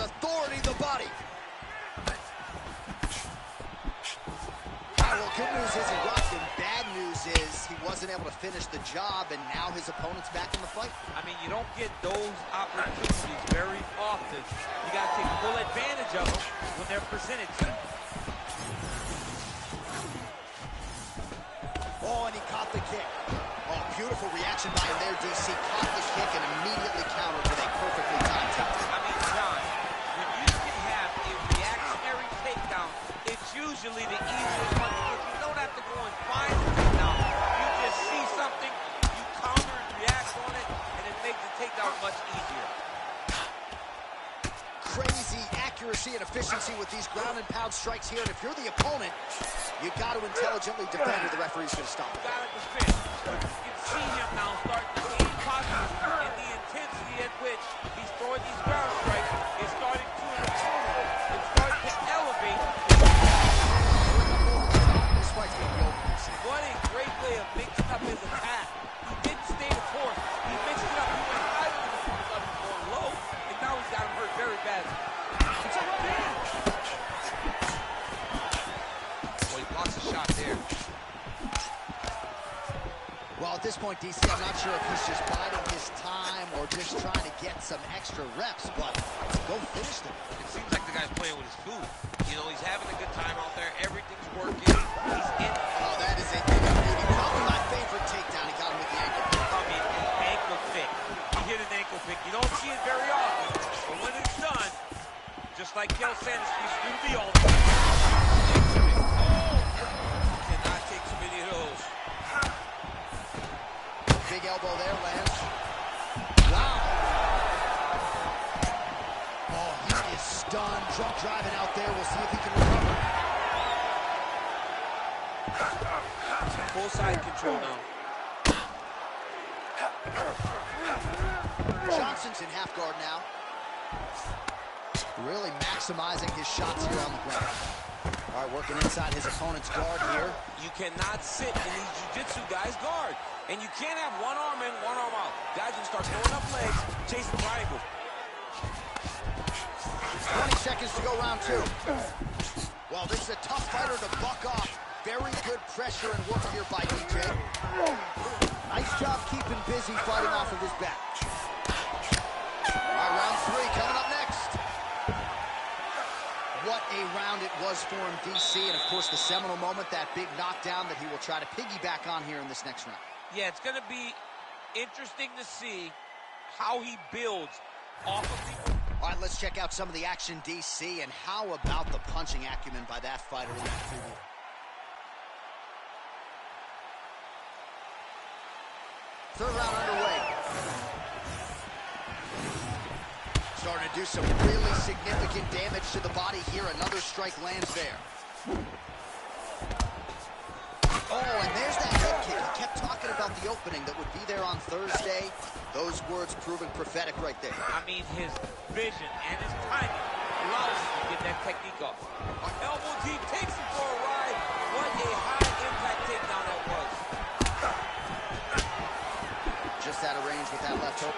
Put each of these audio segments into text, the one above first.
authority to the body. Well, good news is he rocked him. Bad news is he wasn't able to finish the job, and now his opponent's back in the fight. I mean, you don't get those opportunities very often. You got to take full advantage of them when they're presented to you. Oh, and he caught the kick. Oh, beautiful reaction by him there, DC. Caught the kick and immediately countered with a perfectly timed takedown. I mean, John, when you can have a reactionary takedown, it's usually the easiest one because you don't have to go and find the takedown. You just see something, you counter and react on it, and it makes the takedown much easier. Crazy accuracy and efficiency with these ground and pound strikes here, and if you're the opponent, you got to intelligently defend or the referee's going to stop. You got to defend. You can see him now starting to gain posture, and the intensity at which he's throwing these ground strikes is starting to improve. It's starting to elevate. This fight's going to be over, DC. What a great way of mixing up his attack. He didn't stay the course. He mixed it up. He went higher than the first time, going low, and now he's got him hurt very badly. It's a right hand. Well, he blocks a shot there. Well, at this point, DC, I'm not sure if he's just biding his time or just trying to get some extra reps, but go finish them. It seems like the guy's playing with his food. You know, he's having a good time out there. Everything's working. He's in. Oh, that is a thing of beauty. Probably my favorite takedown. He got him with the ankle. I mean, an ankle pick. He hit an ankle pick. You don't see it very often, but when it's done, just like Kel Sanders used to do the ultimate. Oh! Cannot take too many of those. Big elbow there, lands. Wow. Oh, he is stunned. Drunk driving out there. We'll see if he can recover. Full side control now. Johnson's in half guard now. Really maximizing his shots here on the ground. All right, working inside his opponent's guard here. You cannot sit in these jiu-jitsu guys' guard. And you can't have one arm in, one arm out. Guys will start throwing up legs, chasing triangle. 20 seconds to go round two. Well, this is a tough fighter to buck off. Very good pressure and work here by DJ. Nice job keeping busy fighting off of his back. All right, round three coming up next. What a round it was for him, DC, and of course the seminal moment, that big knockdown that he will try to piggyback on here in this next round. Yeah, it's going to be interesting to see how he builds off of people. All right, let's check out some of the action, DC, and how about the punching acumen by that fighter in that preview. Third round underway. Starting to do some really significant damage to the body here. Another strike lands there. Oh, and there's that head kick. He kept talking about the opening that would be there on Thursday. Those words proven prophetic right there. I mean, his vision and his timing allows him to get that technique off. Elbow deep takes him for a ride. What a high-impact takedown that was. Just out of range with that left hook.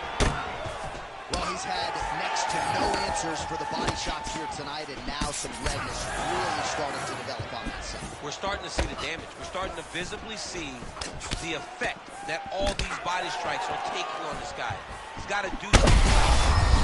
Well, he's had next to no answers for the body shots here tonight, and now some redness really starting to develop on that side. We're starting to see the damage. We're starting to visibly see the effect that all these body strikes are taking on this guy. He's got to do something.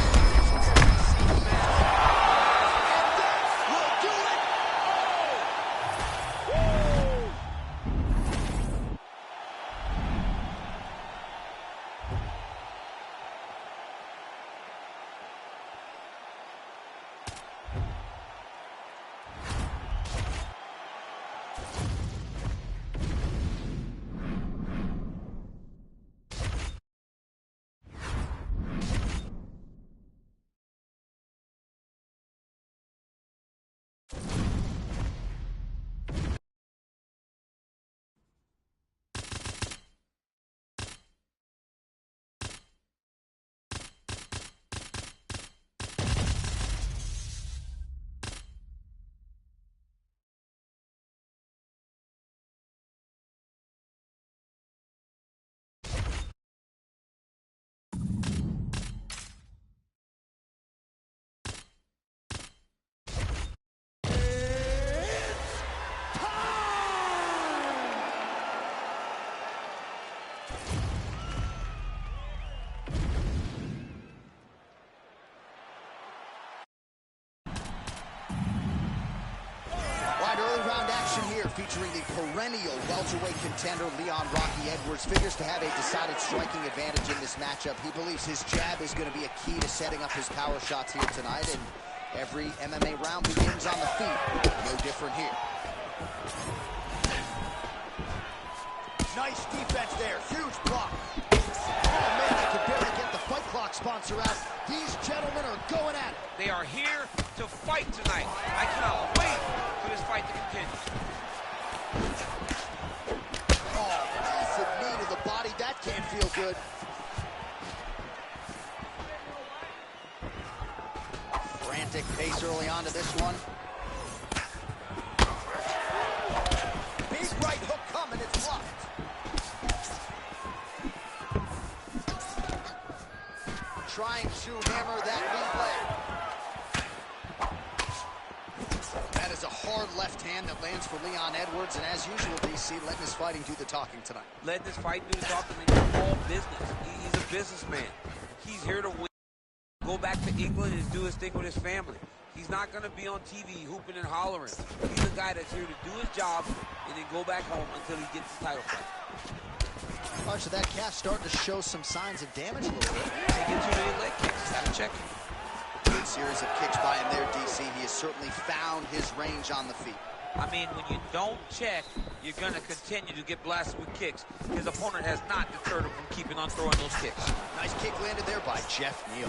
fighter featuring the perennial welterweight contender Leon Rocky Edwards figures to have a decided striking advantage in this matchup. He believes his jab is going to be a key to setting up his power shots here tonight, and every MMA round begins on the feet. No different here. Nice defense there. Huge block. Oh, man, I could barely get the fight clock sponsor out. These gentlemen are going at it. They are here to fight tonight. I cannot wait for this fight to continue. Oh, massive knee to the body. That can't feel good. Frantic pace early on to this one. Big right hook coming. It's blocked. Trying to hammer that lead leg. That is a hard left hand that lands for Leon Edwards, and as usual, DC, letting his fighting do the talking tonight. Letting this fight do the talking. It's all business. He's a businessman. He's here to win. Go back to England and do his thing with his family. He's not going to be on TV hooping and hollering. He's a guy that's here to do his job and then go back home until he gets the title fight. Parts of that calf starting to show some signs of damage a little bit. Taking too many leg kicks. Gotta check it. Good series of kicks by him there, DC. He has certainly found his range on the feet. I mean, when you don't check, you're going to continue to get blasted with kicks. His opponent has not deterred him from keeping on throwing those kicks. Nice kick landed there by Jeff Neal.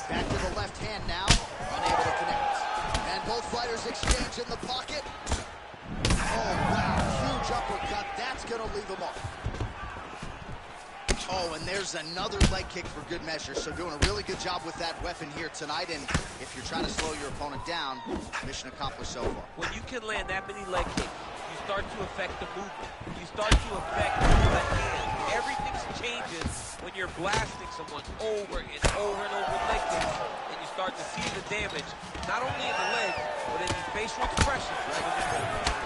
Back to the left hand now. Unable to connect. And both fighters exchange in the pocket. Oh, wow. Huge uppercut. That's going to leave him off. Oh, and there's another leg kick for good measure. So doing a really good job with that weapon here tonight. And if you're trying to slow your opponent down, mission accomplished so far. When you can land that many leg kicks, you start to affect the movement. You start to affect the hand. Everything changes when you're blasting someone over and over and over with leg kicks. And you start to see the damage, not only in the legs, but in the facial expressions. Right?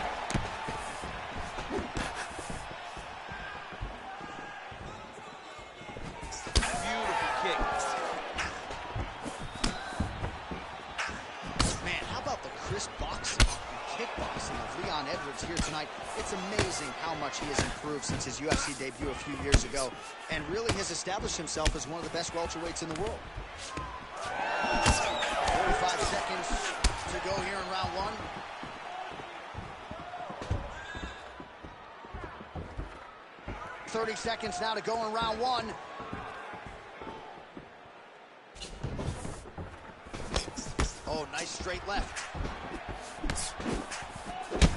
Edwards here tonight. It's amazing how much he has improved since his UFC debut a few years ago, and really has established himself as one of the best welterweights in the world. 45 seconds to go here in round one. $30 now to go in round one. Oh, nice straight left.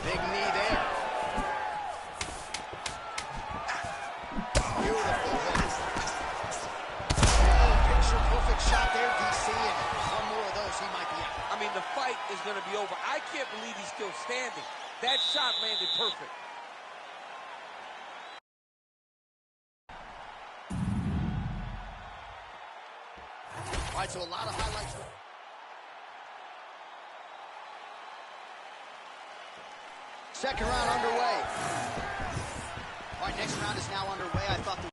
Big knee there. Beautiful hook. Oh, picture perfect shot there, DC, and one more of those, he might be out. I mean, the fight is going to be over. I can't believe he's still standing. That shot landed perfect. All right, so a lot of highlights. Second round underway. All right, next round is now underway. I thought the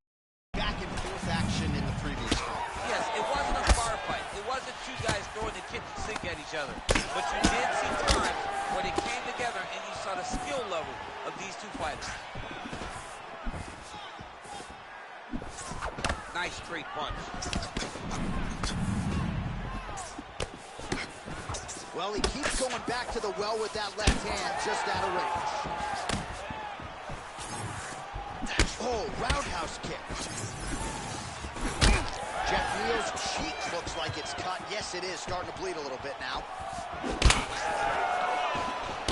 back and forth action in the previous round. Yes, it wasn't a bar fight. It wasn't two guys throwing the kitchen sink at each other. But you did see times where they came together and you saw the skill level of these two fighters. Nice straight punch. Well, he keeps going back to the well with that left hand, just out of range. Oh, roundhouse kick. Jeff Neal's cheek looks like it's cut. Yes, it is. Starting to bleed a little bit now.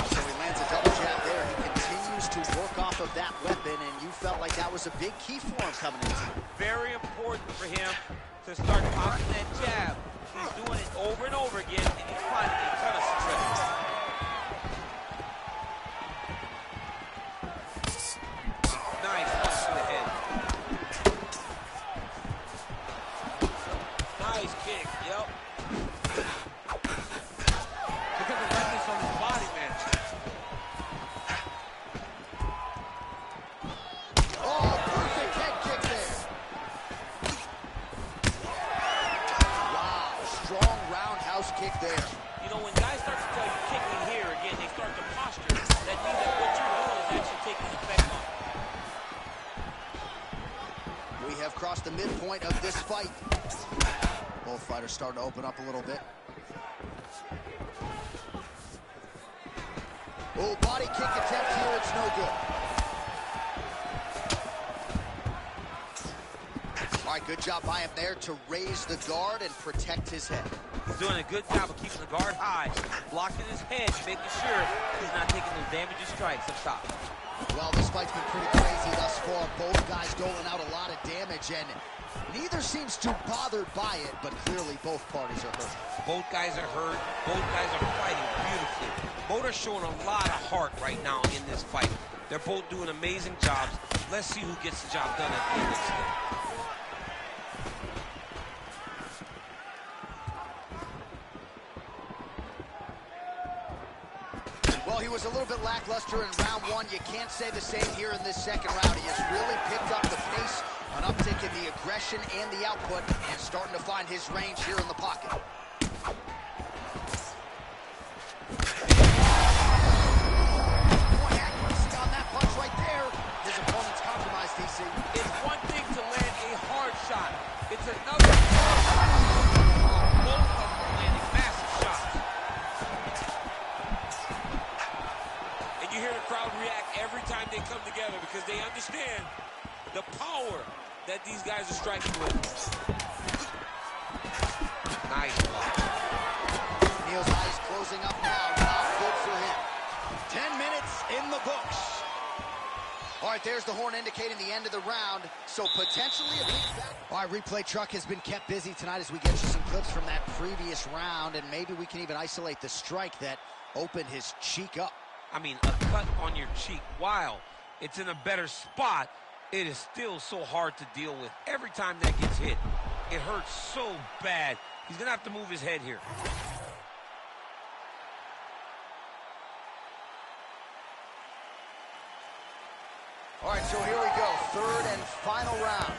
So he lands a double jab there. He continues to work off of that weapon, and you felt like that was a big key for him coming into it. Very important for him to start popping that jab. He's doing it over and over again, and he's finding a ton of success. Nice punch to the head. Nice kick, yep. Look at the redness on his body, man. Oh, perfect head kick there. Wow, strong roundhouse kick there. You know, when guys start to tell you kick me here, across the midpoint of this fight. Both fighters starting to open up a little bit. Oh, body kick attempt here, it's no good. All right, good job by him there to raise the guard and protect his head. He's doing a good job of keeping the guard high, blocking his head, making sure he's not taking those damaging strikes up top. Well, this fight's been pretty crazy thus far. Both guys doling out a lot of damage, and neither seems too bothered by it, but clearly both parties are hurt. Both guys are hurt. Both guys are fighting beautifully. Both are showing a lot of heart right now in this fight. They're both doing amazing jobs. Let's see who gets the job done at the end of this game. Well, he was a little bit lackluster in round one. You can't say the same here in this second round. He has really picked up the pace, an uptick in the aggression and the output, and starting to find his range here in the pocket. Boy, accuracy on that punch right there. His opponent's compromised, DC. It's one thing to land a hard shot. It's another both of them landing massive shots. You hear the crowd react every time they come together because they understand the power that these guys are striking with. Nice block. Neal's eyes closing up now. Not good for him. 10 minutes in the books. All right, there's the horn indicating the end of the round. So potentially a big back. All right, replay truck has been kept busy tonight as we get you some clips from that previous round, and maybe we can even isolate the strike that opened his cheek up. I mean, a cut on your cheek, while it's in a better spot, it is still so hard to deal with. Every time that gets hit, it hurts so bad. He's going to have to move his head here. All right, so here we go. Third and final round.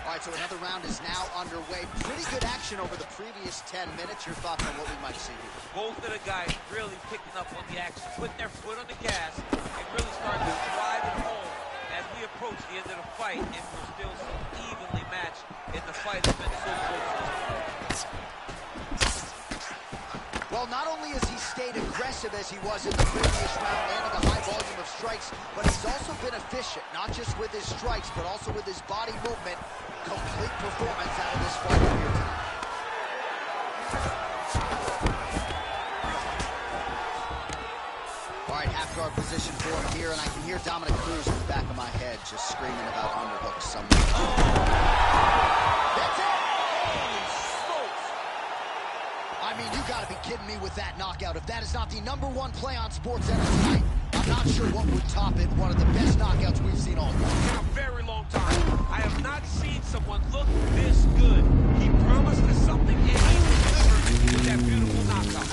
All right, so another round is now underway. Pretty good action over the previous 10 minutes. Your thoughts on what we might see here? Both of the guys really picking up on the action, putting their foot on the gas, and really starting to drive it home as we approach the end of the fight, and we're still so evenly matched in the fight that's been so close. Well, not only has he stayed aggressive as he was in the previous round, landing a high volume of strikes, but he's also been efficient, not just with his strikes, but also with his body movement. Complete performance out of this fight here tonight. All right, half guard position for him here, and I can hear Dominic Cruz in the back of my head just screaming about underhooks somewhere. That's it! Holy smokes! I mean, you gotta be kidding me with that knockout. If that is not the #1 play on SportsCenter tonight, I'm not sure what would top it. One of the best knockouts we've seen all year. In a very long time. I have not seen someone look this good. He promised us something, and he delivered with that beautiful knockout.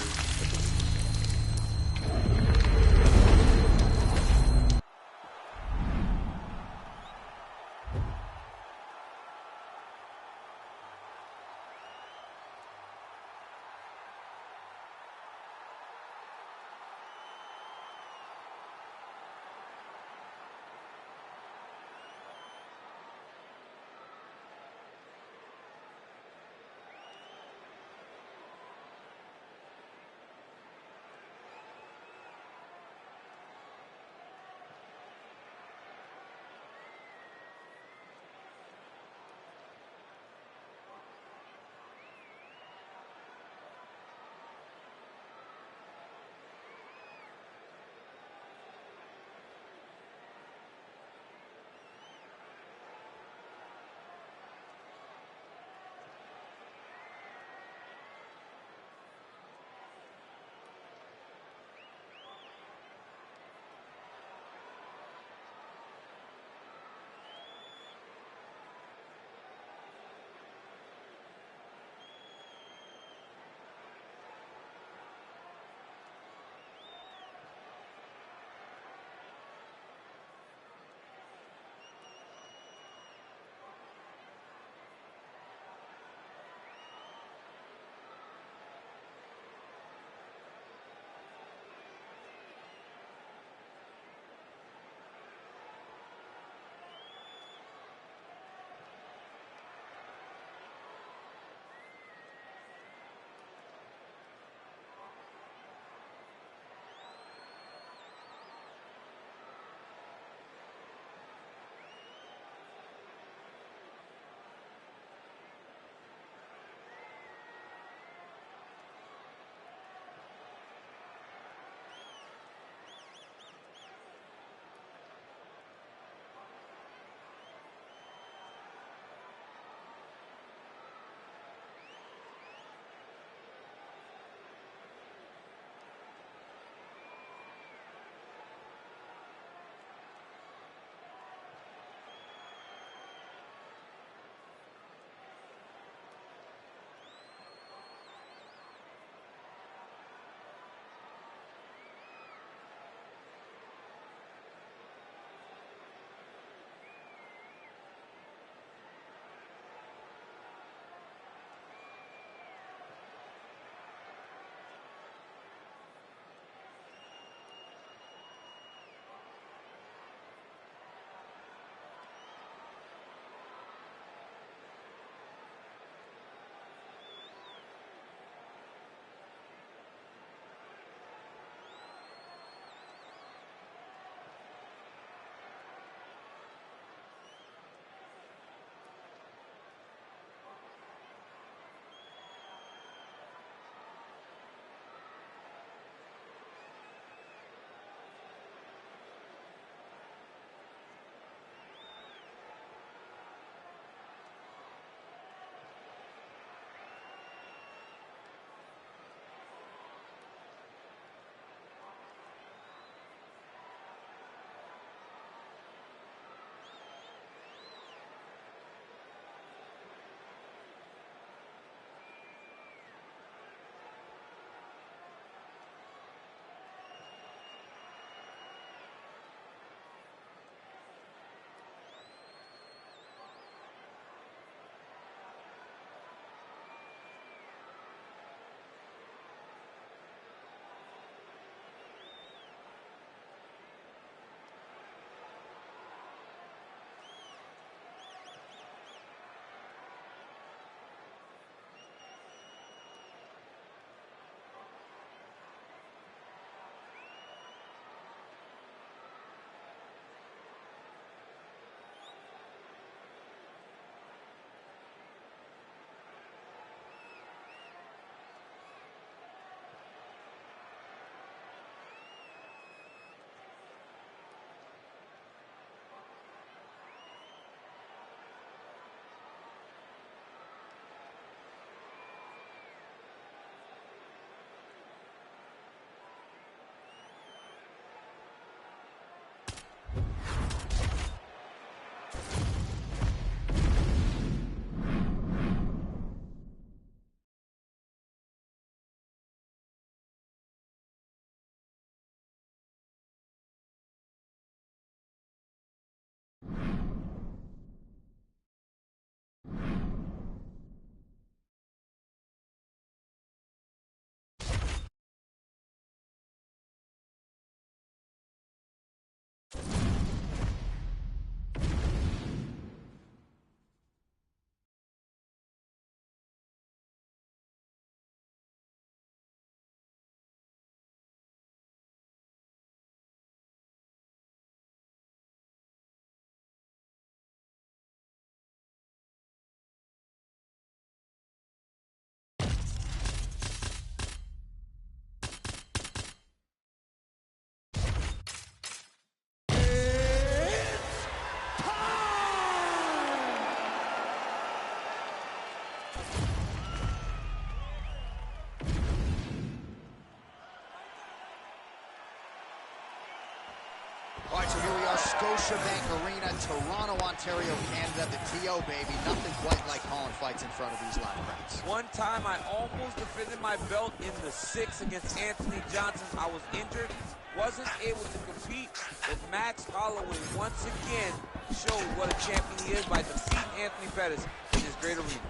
Scotiabank Arena, Toronto, Ontario, Canada, the TO, baby. Nothing quite like calling fights in front of these live crowds. One time I almost defended my belt in the 6 against Anthony Johnson. I was injured, wasn't able to compete, but Max Holloway once again showed what a champion he is by defeating Anthony Pettis in his great arena.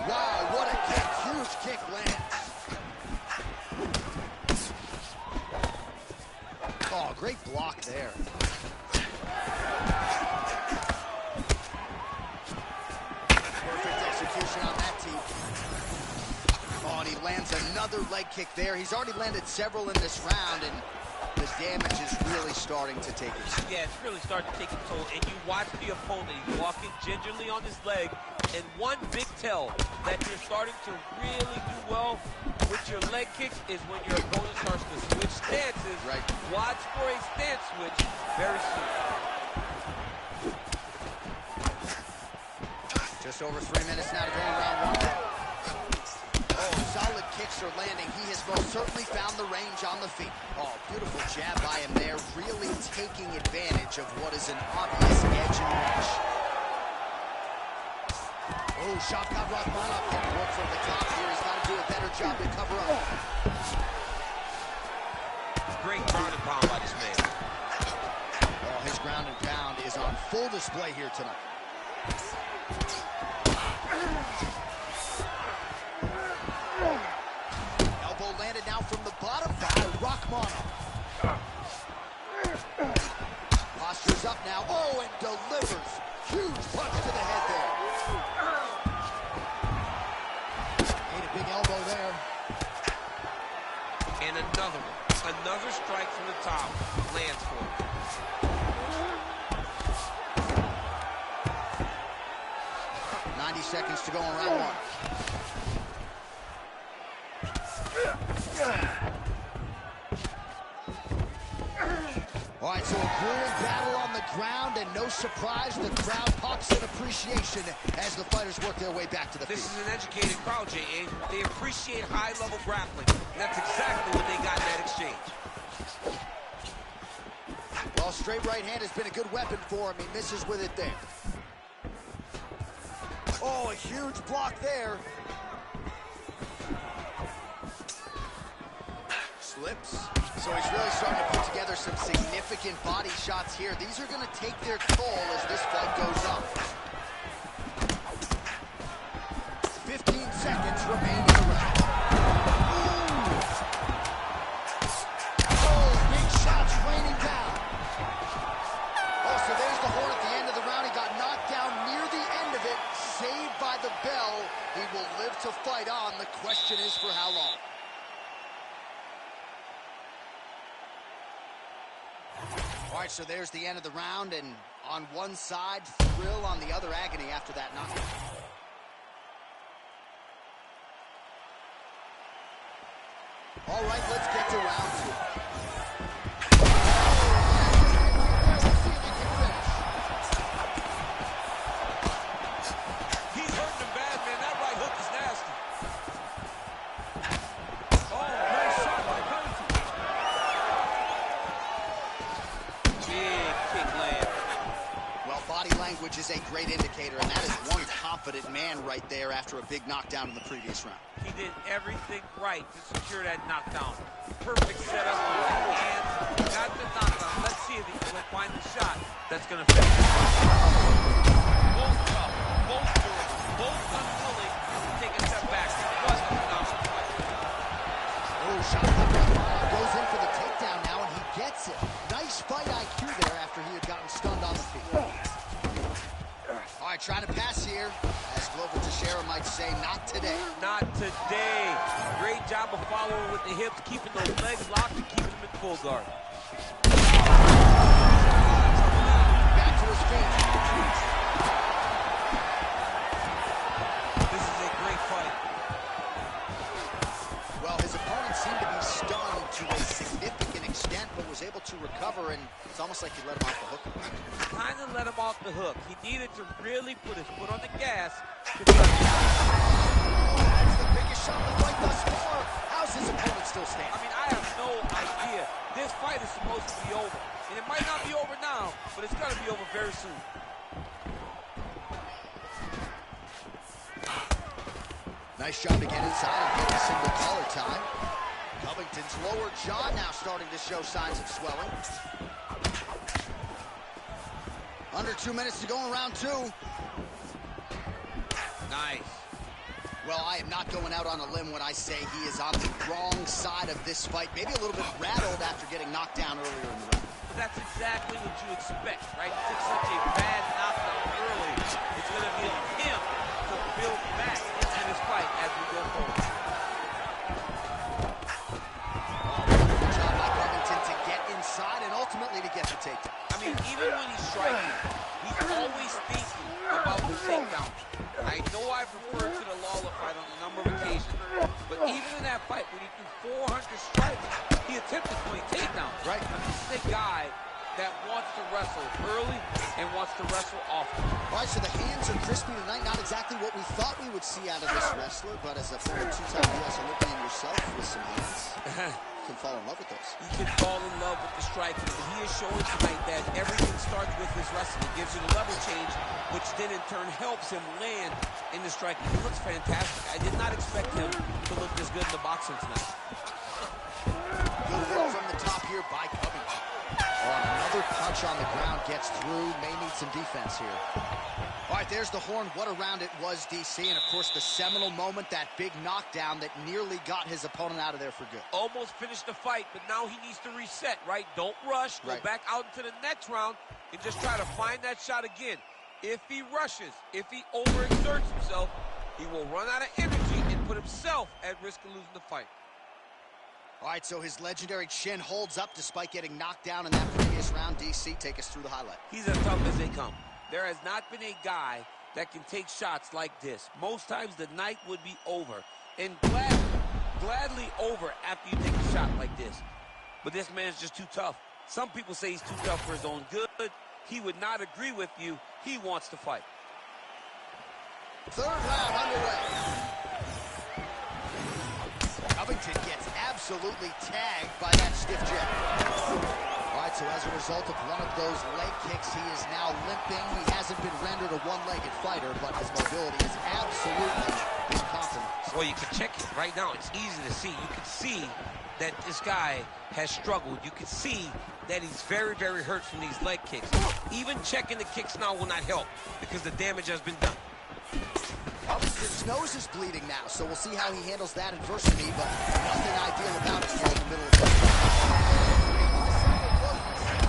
Wow, what a kick. Huge kick lands. Oh, great block there. Perfect execution on that team. Oh, and he lands another leg kick there. He's already landed several in this round, and the damage is really starting to take its toll. Yeah, it's really starting to take its toll. And you watch the opponent, he's walking gingerly on his leg. And one big tell that you're starting to really do well with your leg kicks is when your opponent starts to switch stances. Right. Watch for a stance switch very soon. Just over 3 minutes now to go in round 1. Oh, solid kicks are landing. He has most certainly found the range on the feet. Oh, beautiful jab by him there, really taking advantage of what is an obvious edge and reach. Oh, Shavkat Rakhmonov can work from the top here. He's got to do a better job to cover up. Great ground and pound by this man. Oh, his ground and pound is on full display here tonight. Elbow landed now from the bottom by Rakhmonov. Posture's up now. Oh, and delivers. Huge punch to the head there. Made a big elbow there. And another one. Another strike from the top. Lands for him. Seconds to go in round 1. All right, so a grueling battle on the ground, and no surprise, the crowd pops in appreciation as the fighters work their way back to the field. This is an educated crowd, J.A. They appreciate high-level grappling. And that's exactly what they got in that exchange. Well, straight right hand has been a good weapon for him. He misses with it there. Oh, a huge block there. Slips. So he's really starting to put together some significant body shots here. These are going to take their toll as this fight goes on. 15 seconds remain in the round. Oh, big shots raining down. Oh, so there's the horn at the end of the round. He got knocked down near the end of it. Saved by the bell. He will live to fight on. The question is for how long. All right, so there's the end of the round, and on one side, thrill, on the other, agony after that knockout. All right, let's get to round 2. Which is a great indicator, and that is one confident man right there after a big knockdown in the previous round. He did everything right to secure that knockdown. Perfect setup with the hands, got the knockdown. Let's see if he can find the shot that's going to fit. Both tough, both good, both unwilling to take a step back. It was a phenomenal fight. Oh, Shavkat goes in for the takedown now, and he gets it. Nice fight IQ there after he had gotten stunned on the feet. All right, trying to pass here. As Glover Teixeira might say, not today. Not today. Great job of following with the hips, keeping those legs locked and keeping them in full guard. Back to his feet. This is a great fight. Well, his opponent seemed to be stunned to a significant extent, but was able to recover, and it's almost like he let him off the hook. Kind of let him off the hook. He needed to really put his foot on the gas. That's the biggest shot of the fight thus far. How How's his opponent still standing? I mean, I have no idea. This fight is supposed to be over. And it might not be over now, but it's going to be over very soon. Nice job to get inside and get a single collar time. Covington's lower jaw now starting to show signs of swelling. Under 2 minutes to go in round 2. Nice. Well, I am not going out on a limb when I say he is on the wrong side of this fight. Maybe a little bit rattled after getting knocked down earlier in the round. But that's exactly what you expect, right? He took such a bad knockdown early. It's going to be on him to build back into this fight as we go forward. Good job by Covington to get inside and ultimately to get the takedown. I mean, even when he's striking, he's always thinking about the takedown. I know I've referred to the Lawler fight on a number of occasions, but even in that fight, when he threw 400 strikes, he attempted 20 takedowns. Right. This is a guy that wants to wrestle early and wants to wrestle often. All right, so the hands are crispy tonight. Not exactly what we thought we would see out of this wrestler, but as a former two-time U.S. Olympian yourself with some hands, you can fall in love with those. He can fall in love with the striking, but he is showing tonight that everything starts with his wrestling. It gives you the level change, which then in turn helps him land in the striking. He looks fantastic. I did not expect him to look this good in the boxing tonight. Good work from the top here by Covington. Another punch on the ground gets through. May need some defense here. All right, there's the horn. What a round it was, DC. And, of course, the seminal moment, that big knockdown that nearly got his opponent out of there for good. Almost finished the fight, but now he needs to reset, right? Don't rush. Go back out into the next round and just try to find that shot again. If he rushes, if he overexerts himself, he will run out of energy and put himself at risk of losing the fight. All right, so his legendary chin holds up despite getting knocked down in that previous round. DC, take us through the highlight. He's as tough as they come. There has not been a guy that can take shots like this. Most times the night would be over, and gladly over after you take a shot like this. But this man's just too tough. Some people say he's too tough for his own good. He would not agree with you. He wants to fight. Third round underway. Covington gets absolutely tagged by that stiff jab. All right, so as a result of one of those leg kicks, he is now limping. He hasn't been rendered a one-legged fighter, but his mobility is absolutely been compromised. Well, you can check it right now. It's easy to see. You can see that this guy has struggled. You can see that he's very, very hurt from these leg kicks. Even checking the kicks now will not help because the damage has been done. Covington's nose is bleeding now, so we'll see how he handles that adversity, but nothing ideal about it here in the middle of the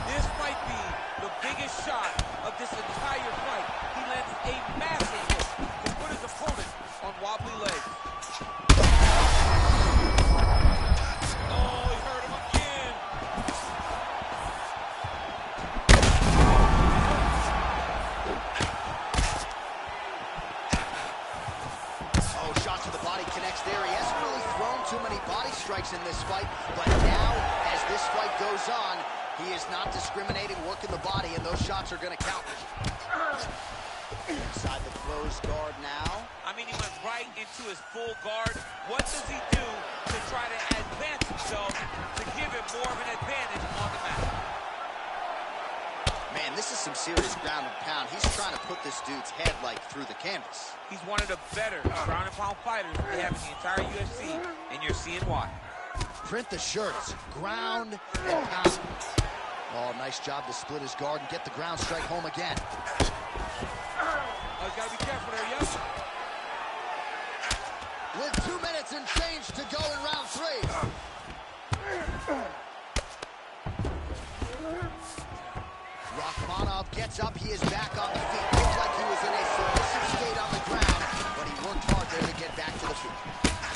This might be the biggest shot of this entire fight. He landed a massive hit to put his opponent on wobbly legs. Oh, he hurt him again. Oh, shot to the body connects there. He hasn't really thrown too many body strikes in this fight, but now, as this fight goes on, he is not discriminating, working the body, and those shots are going to count. Inside the closed guard now. I mean, he went right into his full guard. What does he do to try to advance himself to give him more of an advantage on the mat? Man, this is some serious ground and pound. He's trying to put this dude's head, like, through the canvas. He's one of the better ground and pound fighters they have in the entire UFC, and you're seeing why. Print the shirts, ground and pound. Oh, nice job to split his guard and get the ground strike home again. Oh, he's got to be careful there, yes. With 2 minutes and change to go in round 3. Rachmanov gets up. He is back on the feet. Looked like he was in a submissive state on the ground, but he worked hard there to get back to the feet.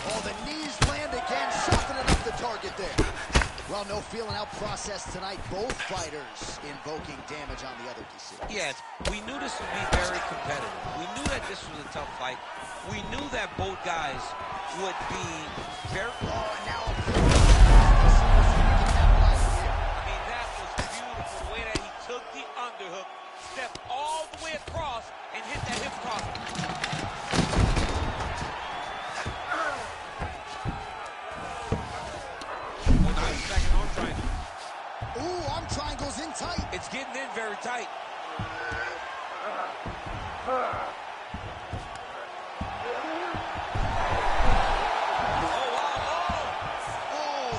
Oh, the knees land again, softening up the target there. Well, no feeling out process tonight. Both fighters invoking damage on the other DC. Yes, we knew this would be very competitive. We knew that this was a tough fight. We knew that both guys would be very... Oh, and now... I mean, that was beautiful, the way that he took the underhook, stepped all the way across, and hit that hip toss.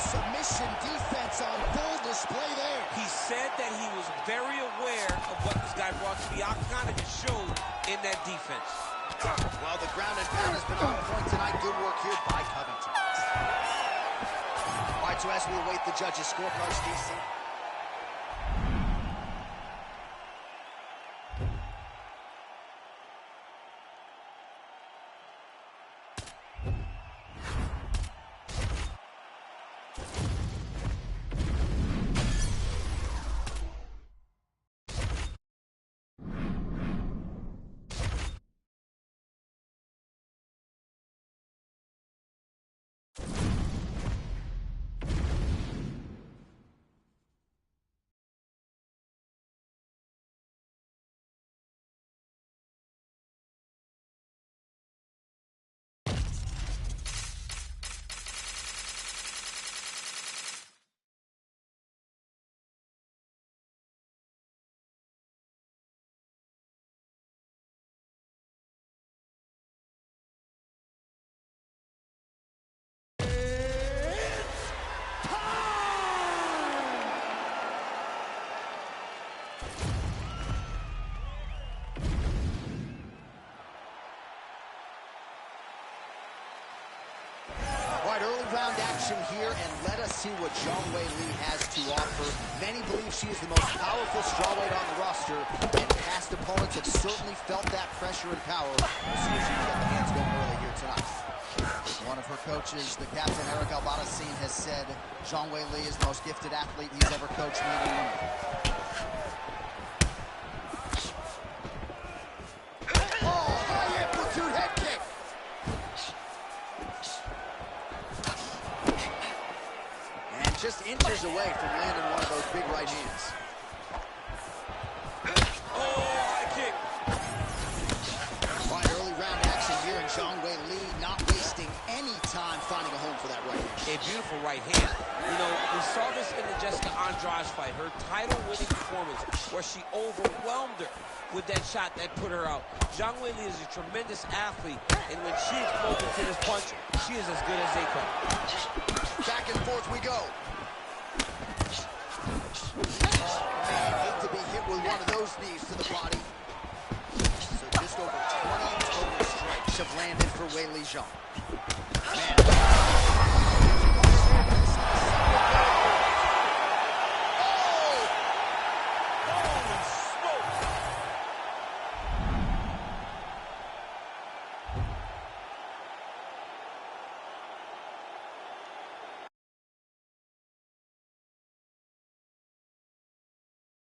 Submission defense on full display there. He said that he was very aware of what this guy brought to the octagon, and it showed in that defense. Well, the ground and pound has been on point tonight. Good work here by Covington. All right, so as we await the judges' scorecards, DC. Early round action here, and let us see what Zhang Weili has to offer. Many believe she is the most powerful strawweight on the roster, and past opponents have certainly felt that pressure and power. We'll see if she can get the hands going early here tonight. One of her coaches, the captain, Eric Albarracin, has said Zhang Weili is the most gifted athlete he's ever coached, men and women. Just inches away from landing one of those big right hands. Oh, high kick. Fine early round action here, and Zhang Weili not wasting any time finding a home for that right hand. A beautiful right hand. You know, we saw this in the Jessica Andrade fight, her title-winning performance, where she overwhelmed her with that shot that put her out. Zhang Weili is a tremendous athlete, and when she explodes into this punch, she is as good as they come. Back and forth we go. Oh, man, hate to be hit with one of those knees to the body. So just over 20 total strikes have landed for Weili Zhang.